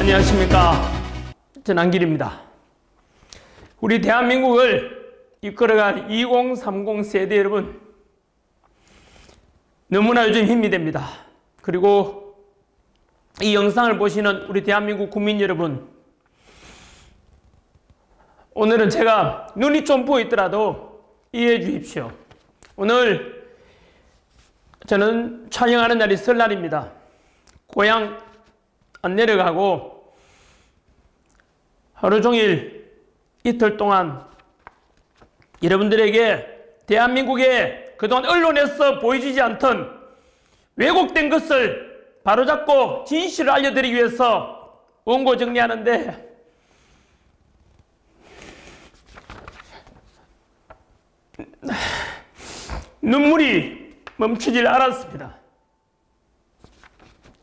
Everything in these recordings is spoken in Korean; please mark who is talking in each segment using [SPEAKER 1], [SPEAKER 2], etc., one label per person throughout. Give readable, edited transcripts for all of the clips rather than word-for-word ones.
[SPEAKER 1] 안녕하십니까, 전한길입니다. 우리 대한민국을 이끌어갈 2030 세대 여러분, 너무나 요즘 힘이 됩니다. 그리고 이 영상을 보시는 우리 대한민국 국민 여러분, 오늘은 제가 눈이 좀 부어있더라도 이해해 주십시오. 오늘 저는 촬영하는 날이 설날입니다. 고향 안 내려가고 하루 종일 이틀 동안 여러분들에게 대한민국의 그동안 언론에서 보여주지 않던 왜곡된 것을 바로잡고 진실을 알려드리기 위해서 원고 정리하는데 눈물이 멈추질 않았습니다.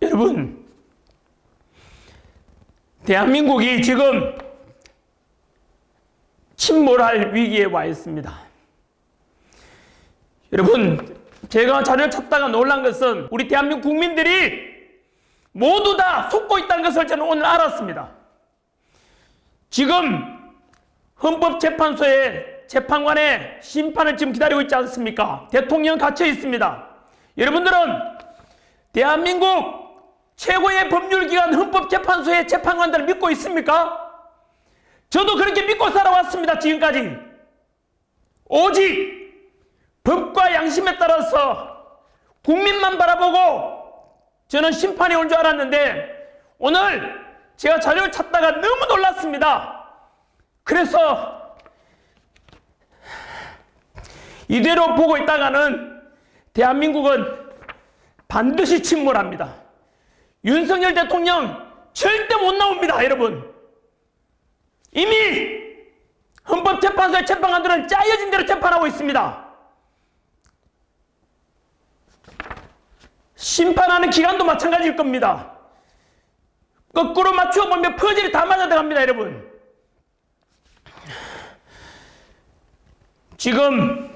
[SPEAKER 1] 여러분, 대한민국이 지금 침몰할 위기에 와 있습니다. 여러분, 제가 자료를 찾다가 놀란 것은 우리 대한민국 국민들이 모두 다 속고 있다는 것을 저는 오늘 알았습니다. 지금 헌법재판소의 재판관의 심판을 지금 기다리고 있지 않습니까? 대통령 갇혀 있습니다. 여러분들은 대한민국 최고의 법률기관 헌법재판소의 재판관들을 믿고 있습니까? 저도 그렇게 믿고 살아왔습니다. 지금까지. 오직 법과 양심에 따라서 국민만 바라보고 저는 심판이 올 줄 알았는데 오늘 제가 자료를 찾다가 너무 놀랐습니다. 그래서 이대로 보고 있다가는 대한민국은 반드시 침몰합니다. 윤석열 대통령 절대 못 나옵니다, 여러분. 이미 헌법재판소의 재판관들은 짜여진 대로 재판하고 있습니다. 심판하는 기간도 마찬가지일 겁니다. 거꾸로 맞추어 보면 퍼즐이 다 맞아 들어갑니다, 여러분. 지금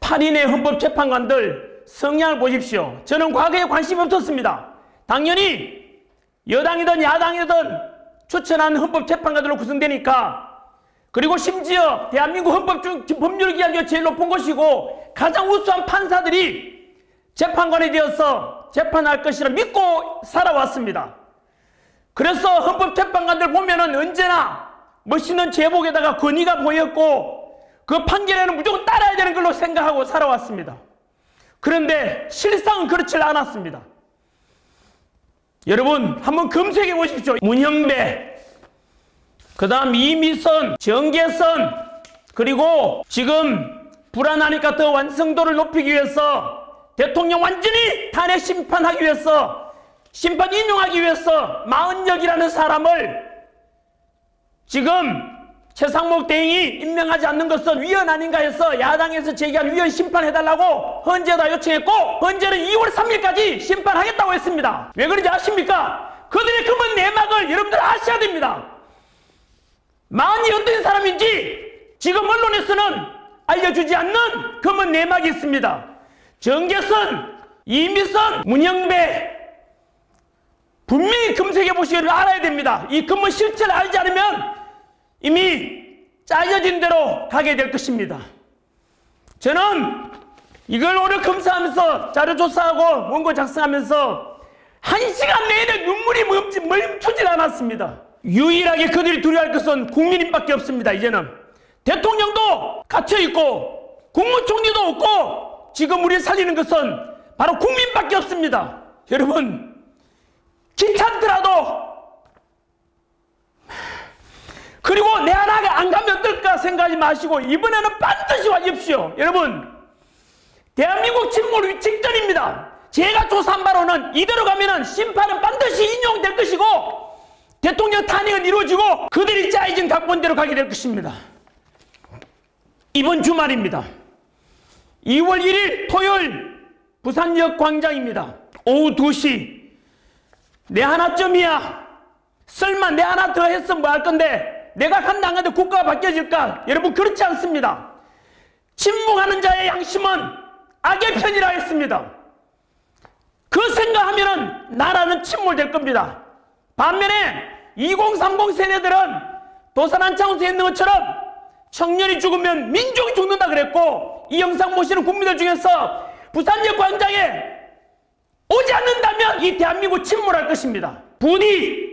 [SPEAKER 1] 8인의 헌법재판관들 성향을 보십시오. 저는 과거에 관심이 없었습니다. 당연히 여당이든 야당이든 추천한 헌법재판관들로 구성되니까, 그리고 심지어 대한민국 헌법 중 법률기관 중에 제일 높은 곳이고 가장 우수한 판사들이 재판관이 되어서 재판할 것이라 믿고 살아왔습니다. 그래서 헌법재판관들 보면은 언제나 멋있는 제복에다가 권위가 보였고 그 판결에는 무조건 따라야 되는 걸로 생각하고 살아왔습니다. 그런데 실상은 그렇지 않았습니다. 여러분, 한번 검색해 보십시오. 문형배, 그 다음 이미선, 정계선, 그리고 지금 불안하니까 더 완성도를 높이기 위해서 대통령 완전히 탄핵 심판하기 위해서, 심판 인용하기 위해서 40역이라는 사람을 지금 최상목 대행이 임명하지 않는 것은 위헌 아닌가 해서 야당에서 제기한 위헌 심판해달라고 헌재에다 요청했고, 헌재는 2월 3일까지 심판하겠다고 했습니다. 왜 그런지 아십니까? 그들의 검은 내막을 여러분들 아셔야 됩니다. 만이 어떤 사람인지 지금 언론에서는 알려주지 않는 검은 내막이 있습니다. 정계선, 이미선, 문형배, 분명히 검색해 보시기를 알아야 됩니다. 이 검은 실체를 알지 않으면 이미 짜여진 대로 가게 될 것입니다. 저는 이걸 오늘 검사하면서 자료 조사하고 원고 작성하면서 1시간 내내 눈물이 멈추질 않았습니다. 유일하게 그들이 두려워할 것은 국민밖에 없습니다. 이제는 대통령도 갇혀있고 국무총리도 없고 지금 우리를 살리는 것은 바로 국민밖에 없습니다. 여러분, 귀찮더라도, 그리고 내 하나가 안 가면 어떨까 생각하지 마시고 이번에는 반드시 와주십시오. 여러분, 대한민국 침몰 직전입니다. 제가 조사한 바로는 이대로 가면은 심판은 반드시 인용될 것이고 대통령 탄핵은 이루어지고 그들이 짜여진 각본대로 가게 될 것입니다. 이번 주말입니다. 2월 1일 토요일 부산역 광장입니다. 오후 2시. 내 하나쯤이야. 설마 내 하나 더 했으면 뭐 할 건데 내가 간다 안 간다 국가가 바뀌어질까? 여러분, 그렇지 않습니다. 침묵하는 자의 양심은 악의 편이라 했습니다. 그 생각하면은 나라는 침몰될 겁니다. 반면에 2030 세대들은 도산한창호에서 있는 것처럼 청년이 죽으면 민족이 죽는다 그랬고, 이 영상 보시는 국민들 중에서 부산역 광장에 오지 않는다면 이 대한민국 침몰할 것입니다. 부디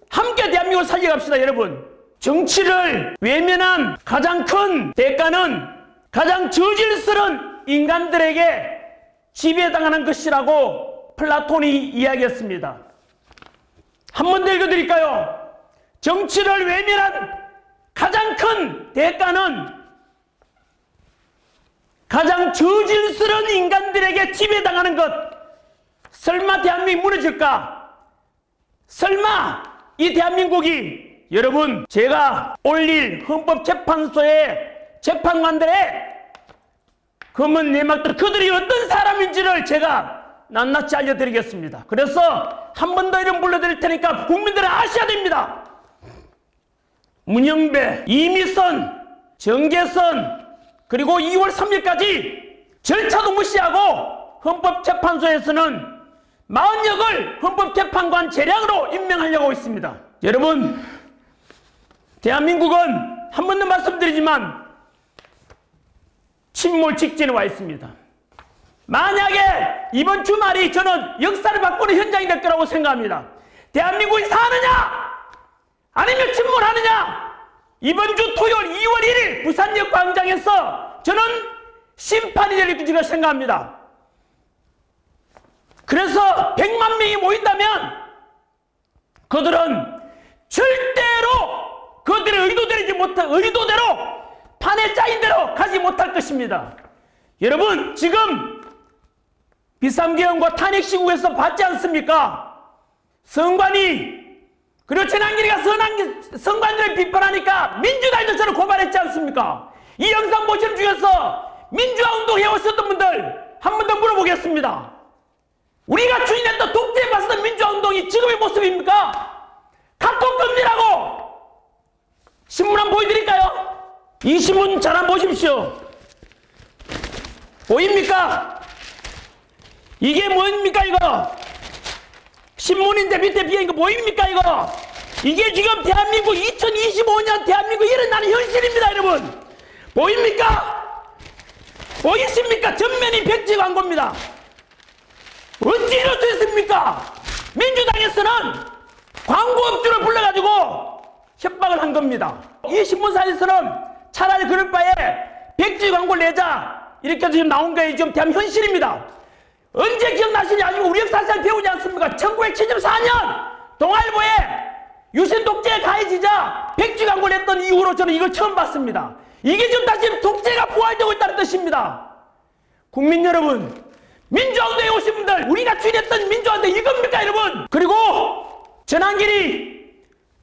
[SPEAKER 1] 함께 대한민국을 살려갑시다. 여러분, 정치를 외면한 가장 큰 대가는 가장 저질스러운 인간들에게 지배당하는 것이라고 플라톤이 이야기했습니다. 한 번 더 읽어드릴까요? 정치를 외면한 가장 큰 대가는 가장 저질스러운 인간들에게 지배당하는 것. 설마 대한민국이 무너질까? 설마 이 대한민국이, 여러분, 제가 올릴 헌법재판소의 재판관들의 검은 내막들, 그들이 어떤 사람인지를 제가 낱낱이 알려드리겠습니다. 그래서 한 번 더 이름 불러드릴 테니까 국민들은 아셔야 됩니다. 문영배, 이미선, 정계선, 그리고 2월 3일까지 절차도 무시하고 헌법재판소에서는 40역을 헌법재판관 재량으로 임명하려고 있습니다. 여러분, 대한민국은 한 번 더 말씀드리지만 침몰 직전에 와 있습니다. 만약에 이번 주말이 저는 역사를 바꾸는 현장이 될 거라고 생각합니다. 대한민국이 사느냐 아니면 침몰하느냐, 이번 주 토요일 2월 1일 부산역 광장에서 저는 심판이 될 것이라고 생각합니다. 그래서 100만 명이 모인다면 그들은 절대로 그들의 의도대로 판에 짜인 대로 가지 못할 것입니다. 여러분, 지금 비상계엄과 탄핵시국에서 봤지 않습니까? 성관이, 그리고 전한길이가 성관들을 비판하니까 민주당도 저를 고발했지 않습니까? 이 영상 보시는 중에서 민주화 운동 해오셨던 분들 한 번 더 물어보겠습니다. 우리가 추진했던 독재에 맞서던 민주화 운동이 지금의 모습입니까? 카톡금지라고 신문 한번 보여드릴까요? 이 신문 잘 한번 보십시오. 보입니까? 이게 뭡니까 이거? 신문인데 밑에 비어있는 거 보입니까 이거? 이게 지금 대한민국 2025년 대한민국 일어나는 현실입니다. 여러분, 보입니까? 보이십니까? 전면이 백지 광고입니다. 어찌 이럴 수 있습니까? 민주당에서는 광고업주를 불러가지고 협박을 한 겁니다. 이 신문사에서는 차라리 그럴 바에 백지 광고를 내자, 이렇게 지금 나온 게 지금 대한민국 현실입니다. 언제 기억나시냐? 아직 우리 역사를 배우지 않습니까? 1974년 동아일보에 유신 독재에 가해지자 백지 광고를 했던 이후로 저는 이걸 처음 봤습니다. 이게 지금 다시 독재가 부활되고 있다는 뜻입니다. 국민 여러분, 민주화운동에 오신 분들, 우리가 추진했던 민주화운동 이겁니까 여러분? 그리고 전한길이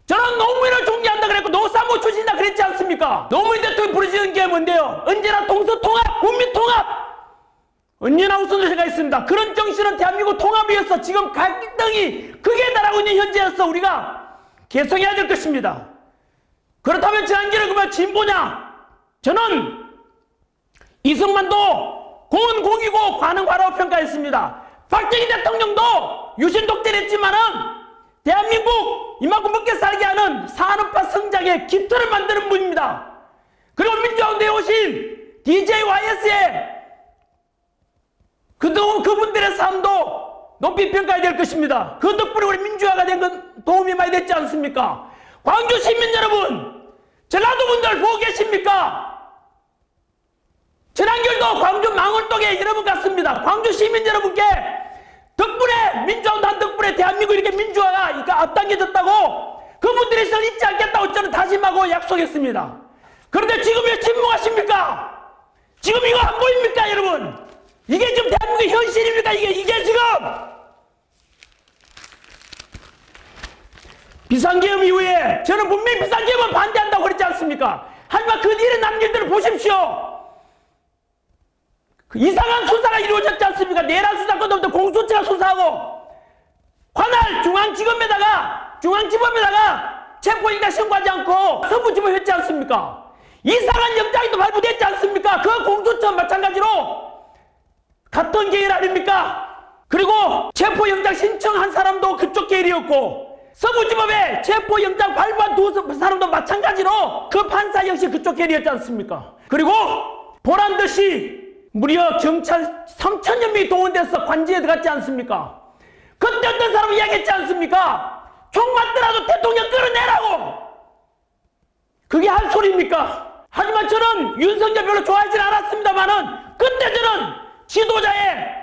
[SPEAKER 1] 저는 노무현을 존경한다 그랬고 노사모 출신이다 그랬지 않습니까? 노무현 대통령이 부르시는 게 뭔데요? 언제나 동서통합, 국민통합, 언제나 우선순위가 있습니다. 그런 정신은 대한민국 통합을 위해서 지금 갈등이 극에 달하고 있는 현재에서 우리가 개성해야 될 것입니다. 그렇다면 전한길은 그러면 진보냐? 저는 이승만도 공은 공이고 관은 과라고 평가했습니다. 박정희 대통령도 유신 독재를 했지만은 대한민국 이만큼 먹게 살게 하는 산업화 성장의 기틀을 만드는 분입니다. 그리고 민주화운동에 오신 DJYS의 그동안 그분들의 삶도 높이 평가해야 될 것입니다. 그 덕분에 우리 민주화가 된 건 도움이 많이 됐지 않습니까? 광주 시민 여러분, 전라도 분들 보고 계십니까? 전한길도 광주 망원동에 여러분 같습니다. 광주 시민 여러분께 덕분에 민주화운동 덕분에 대한민국 이렇게 민주화가 앞당겨졌다고 그분들이 선 잊지 않겠다고 저는 다짐하고 약속했습니다. 그런데 지금 왜 침묵하십니까? 지금 이거 안 보입니까 여러분? 이게 지금 대한민국의 현실입니까? 이게 지금 비상계엄 이후에 저는 분명히 비상계엄은 반대한다고 그랬지 않습니까? 하지만 그 뒤에 남은 일들을 보십시오. 그 이상한 수사가 이루어졌지 않습니까? 내란 수사권부터 공수처가 수사하고 관할 중앙지검에다가 체포인가 신고하지 않고 서부지법 했지 않습니까? 이상한 영장이 또 발부됐지 않습니까? 그 공수처 마찬가지로 같은 계열 아닙니까? 그리고 체포영장 신청한 사람도 그쪽 계열이었고 서구지법에 체포영장 발부한 두 사람도 마찬가지로 그 판사 역시 그쪽 계열이었지 않습니까? 그리고 보란듯이 무려 경찰 3,000여 명이 동원돼서 관제에 들어갔지 않습니까? 그때 어떤 사람이 이야기했지 않습니까? 총 맞더라도 대통령 끌어내라고! 그게 할 소리입니까? 하지만 저는 윤석열 별로 좋아하진 않았습니다만은 그때 저는 지도자의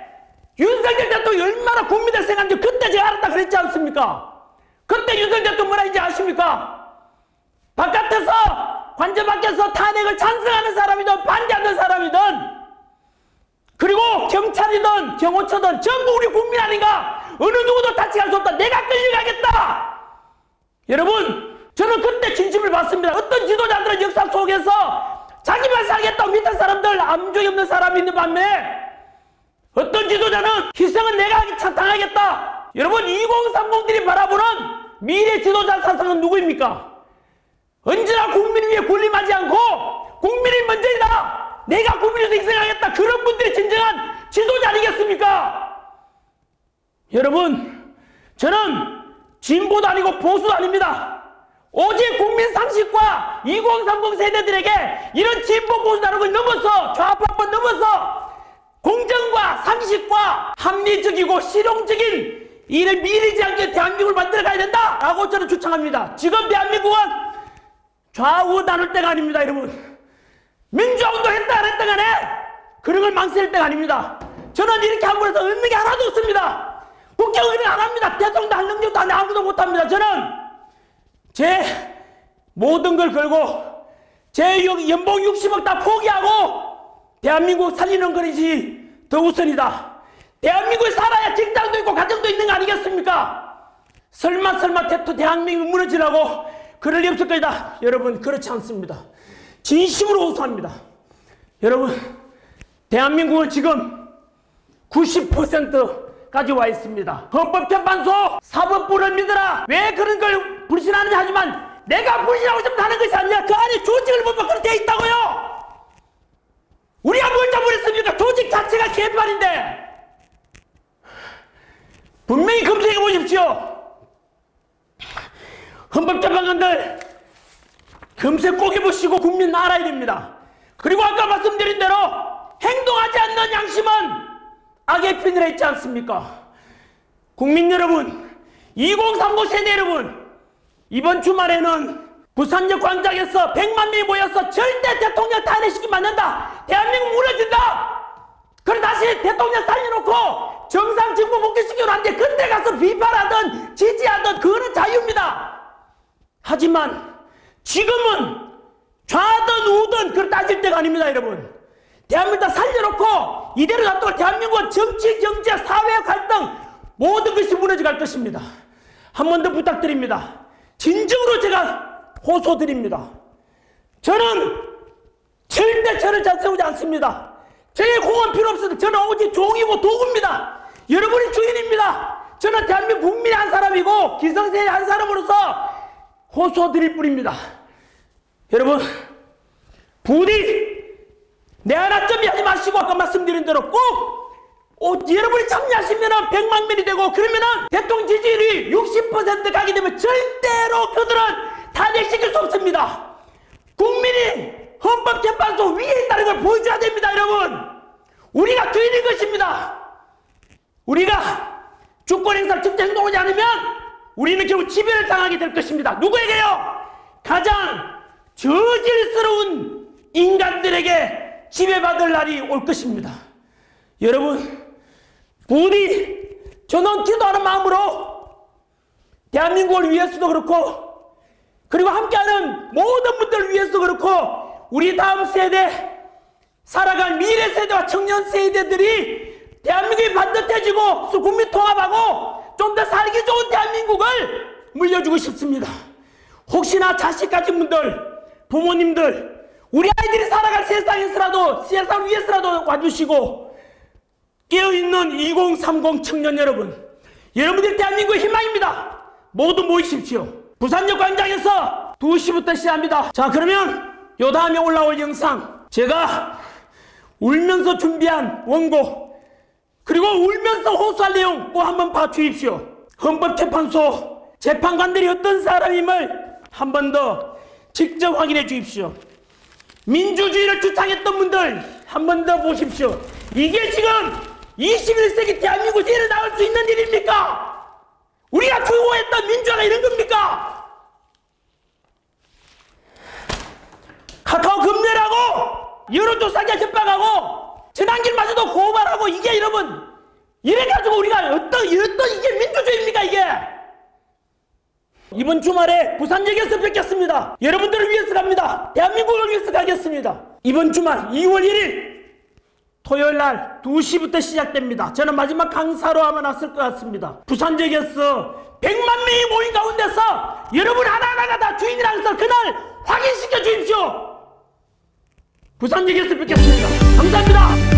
[SPEAKER 1] 윤석열 대통령이 얼마나 국민들 생각한지 그때 제가 알았다 그랬지 않습니까? 그때 윤석열 대통령 뭐라 했는지 아십니까? 바깥에서 관제 밖에서 탄핵을 찬성하는 사람이든 반대하는 사람이든 그리고 경찰이든 경호처든 전부 우리 국민 아닌가? 어느 누구도 다치게 할 수 없다. 내가 끌려가겠다. 여러분 저는 그때 진심을 받습니다. 어떤 지도자들은 역사 속에서 자기만 살겠다고 밑에 사람들 암족이 없는 사람이 있는 반면에 어떤 지도자는 희생은 내가 당하겠다. 여러분 2030들이 바라보는 미래 지도자 사상은 누구입니까? 언제나 국민을 위해 군림하지 않고 국민이 먼저이다. 내가 국민에서 희생하겠다. 그런 분들이 진정한 지도자 아니겠습니까? 여러분 저는 진보도 아니고 보수도 아닙니다. 오직 국민 상식과 2030 세대들에게 이런 진보 보수 다른 걸 넘어서 좌파권 넘어서 공정과 상식과 합리적이고 실용적인 이를 미리지 않게 대한민국을 만들어 가야 된다 라고 저는 주창합니다. 지금 대한민국은 좌우 나눌 때가 아닙니다. 여러분 민주화운동 했다 안 했다 간에 그런 걸 망설일 때가 아닙니다. 저는 이렇게 함부로 해서 얻는 게 하나도 없습니다. 국정을 안 합니다. 대통령도 할 능력도 안 해. 아무도 못합니다. 저는 제 모든 걸 걸고 제 연봉 60억 다 포기하고 대한민국 살리는 것이 더 우선이다. 대한민국에 살아야 직장도 있고 가정도 있는 거 아니겠습니까? 설마 대한민국이 무너지라고 그럴 리 없을 것이다. 여러분 그렇지 않습니다. 진심으로 호소합니다. 여러분 대한민국은 지금 90%까지 와 있습니다. 헌법재판소 사법부를 믿어라. 왜 그런 걸 불신하느냐 하지만 내가 불신하고 싶다 하는 것이 아니라 그 안에 조직을 보면 그렇게 돼 있다고요. 우리가 뭘 잘못했습니까? 조직 자체가 개판인데 분명히 검색해 보십시오. 헌법재판관들 검색 꼭 해보시고 국민 알아야 됩니다. 그리고 아까 말씀드린 대로 행동하지 않는 양심은 악의 편이라 했지 않습니까? 국민 여러분 2030 세대 여러분 이번 주말에는 부산역 광장에서 100만 명이 모여서 절대 대통령 탄핵시키면 안 된다. 대한민국 무너진다. 그래 다시 대통령 살려놓고 정상 정부 복귀시키면 안 돼. 그때 가서 비판하든 지지하든 그거는 자유입니다. 하지만 지금은 좌든 우든 그걸 따질 때가 아닙니다. 여러분 대한민국 살려놓고 이대로 놔두고 대한민국은 정치, 경제, 사회 갈등 모든 것이 무너져갈 것입니다. 한 번 더 부탁드립니다. 진정으로 제가 호소드립니다. 저는 절대 저를 잘 세우지 않습니다. 저의 공은 필요 없습니다. 저는 오직 종이고 도구입니다. 여러분이 주인입니다. 저는 대한민국 국민의 한 사람이고 기성세대의 한 사람으로서 호소드릴 뿐입니다. 여러분 부디 내 하나쯤이 하지 마시고 아까 말씀드린 대로 꼭 여러분이 참여하시면 100만 명이 되고 그러면은 대통령 지지율이 60% 가게 되면 절대로 그들은 탄핵시킬 수 없습니다. 국민이 헌법재판소 위에 있다는 걸 보여줘야 됩니다. 여러분 우리가 주인인 것입니다. 우리가 주권행사를 직접 행동하지 않으면 우리는 결국 지배를 당하게 될 것입니다. 누구에게요? 가장 저질스러운 인간들에게 지배받을 날이 올 것입니다. 여러분 부디 저는 기도하는 마음으로 대한민국을 위해서도 그렇고 그리고 함께하는 모든 분들을 위해서도 그렇고 우리 다음 세대 살아갈 미래 세대와 청년 세대들이 대한민국이 반듯해지고 국민 통합하고 좀 더 살기 좋은 대한민국을 물려주고 싶습니다. 혹시나 자식 가진 분들 부모님들 우리 아이들이 살아갈 세상에서라도 세상 위에서라도 와주시고 깨어있는 2030 청년 여러분 여러분들 대한민국의 희망입니다. 모두 모이십시오. 부산역 광장에서 2시부터 시작합니다. 자 그러면 요 다음에 올라올 영상 제가 울면서 준비한 원고 그리고 울면서 호소할 내용 꼭 한번 봐주십시오. 헌법재판소 재판관들이 어떤 사람임을 한 번 더 직접 확인해 주십시오. 민주주의를 주창했던 분들 한 번 더 보십시오. 이게 지금 21세기 대한민국에서 일어날 수 있는 일입니까? 우리가 추구했던 민주화가 이런 겁니까? 카카오 검열하고 여론조사기에 협박하고 전환길마저도 고발하고 이게 여러분 이래가지고 우리가 어떤 이게 민주주의입니까 이게? 이번 주말에 부산역에서 뵙겠습니다. 여러분들을 위해서 갑니다. 대한민국을 위해서 가겠습니다. 이번 주말 2월 1일 토요일 날 2시부터 시작됩니다. 저는 마지막 강사로 아마 나설 것 같습니다. 부산역에서 100만 명이 모인 가운데서 여러분 하나하나가 다 주인이라는 것을 그날 확인시켜 주십시오. 부산역에서 뵙겠습니다. 감사합니다.